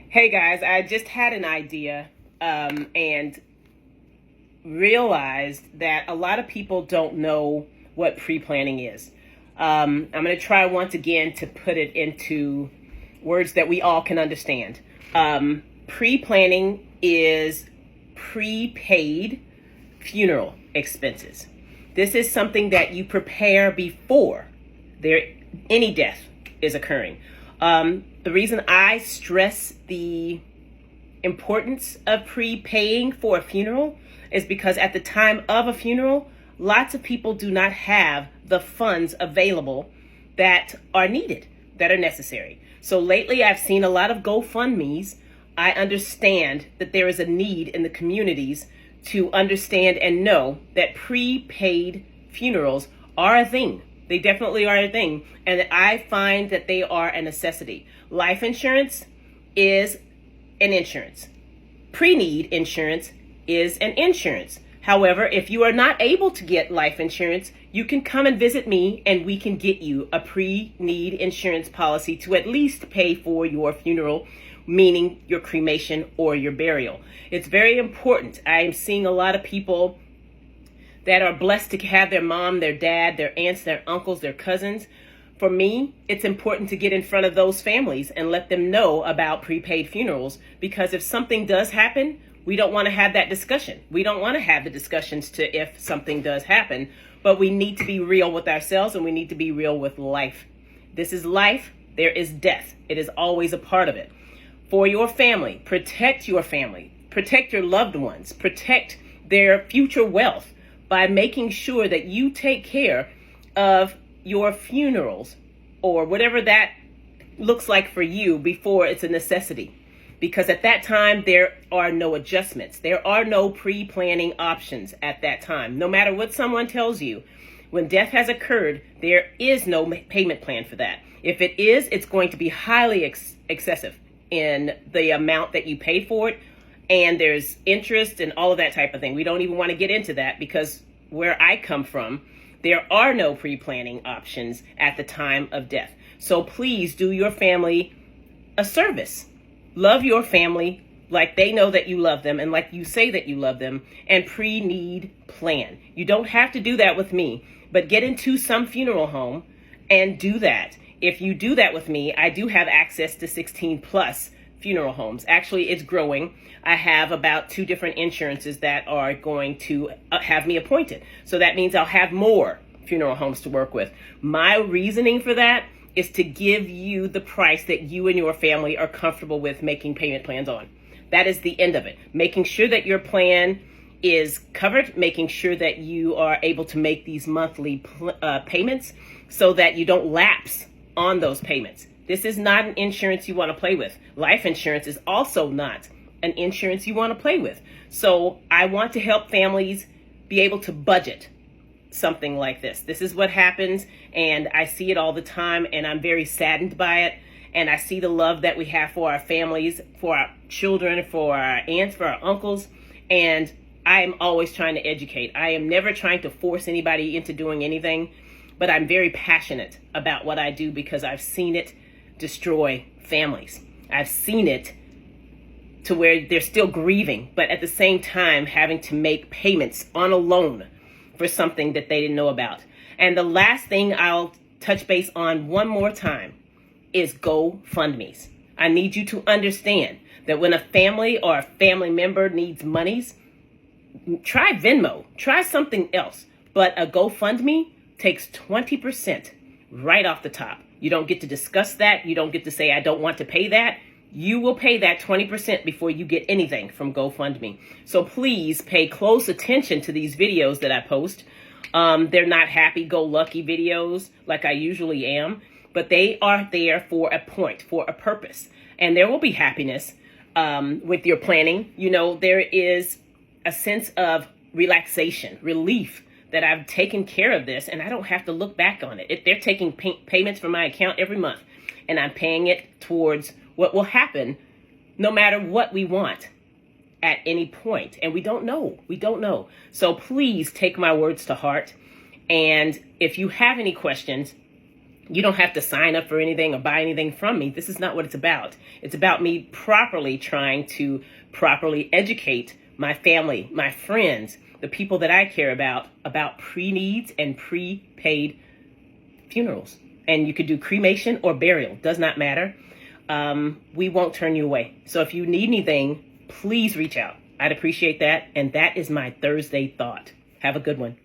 Hey guys, I just had an idea and realized that a lot of people don't know what pre-planning is. I'm going to try once again to put it into words that we all can understand. Pre-planning is prepaid funeral expenses. This is something that you prepare before any death is occurring. The reason I stress the importance of prepaying for a funeral is because at the time of a funeral, lots of people do not have the funds available that are needed, that are necessary. So lately I've seen a lot of GoFundMes. I understand that there is a need in the communities to understand and know that prepaid funerals are a thing. They definitely are a thing. And I find that they are a necessity. Life insurance is an insurance. Pre-need insurance is an insurance. However, if you are not able to get life insurance, you can come and visit me and we can get you a pre-need insurance policy to at least pay for your funeral, meaning your cremation or your burial. It's very important. I am seeing a lot of people that are blessed to have their mom, their dad, their aunts, their uncles, their cousins. For me, it's important to get in front of those families and let them know about prepaid funerals, because if something does happen, we don't want to have that discussion. We don't want to have the discussions to if something does happen, but we need to be real with ourselves and we need to be real with life. This is life. There is death. It is always a part of it. For your family, protect your family, protect your loved ones, protect their future wealth by making sure that you take care of your funerals or whatever that looks like for you before it's a necessity. Because at that time, there are no adjustments. There are no pre-planning options at that time. No matter what someone tells you, when death has occurred, there is no payment plan for that. If it is, it's going to be highly excessive in the amount that you paid for it. And there's interest and all of that type of thing. We don't even want to get into that because where I come from, there are no pre-planning options at the time of death. So please do your family a service. Love your family like they know that you love them and like you say that you love them, and pre-need plan. You don't have to do that with me, but get into some funeral home and do that. If you do that with me, I do have access to 16 plus funeral homes. Actually, it's growing. I have about 2 different insurances that are going to have me appointed. So that means I'll have more funeral homes to work with. My reasoning for that is to give you the price that you and your family are comfortable with making payment plans on. That is the end of it. Making sure that your plan is covered, making sure that you are able to make these monthly payments so that you don't lapse on those payments. This is not an insurance you want to play with. Life insurance is also not an insurance you want to play with. So I want to help families be able to budget something like this. This is what happens, and I see it all the time, and I'm very saddened by it. And I see the love that we have for our families, for our children, for our aunts, for our uncles, and I am always trying to educate. I am never trying to force anybody into doing anything, but I'm very passionate about what I do because I've seen it destroy families. I've seen it to where they're still grieving, but at the same time having to make payments on a loan for something that they didn't know about. And the last thing I'll touch base on one more time is GoFundMes. I need you to understand that when a family or a family member needs monies, try Venmo, try something else. But a GoFundMe takes 20% right off the top. You don't get to discuss that. You don't get to say, I don't want to pay that. You will pay that 20% before you get anything from GoFundMe. So please pay close attention to these videos that I post. They're not happy-go-lucky videos like I usually am, but they are there for a point, for a purpose. And there will be happiness with your planning. You know, there is a sense of relaxation, relief, that I've taken care of this and I don't have to look back on it. They're taking payments from my account every month and I'm paying it towards what will happen no matter what we want at any point. And we don't know. We don't know. So please take my words to heart. And if you have any questions, You don't have to sign up for anything or buy anything from me. This is not what it's about. It's about me properly trying to properly educate my family, my friends, the people that I care about pre-needs and prepaid funerals. And you could do cremation or burial, does not matter. We won't turn you away. So if you need anything, please reach out. I'd appreciate that. And that is my Thursday thought. Have a good one.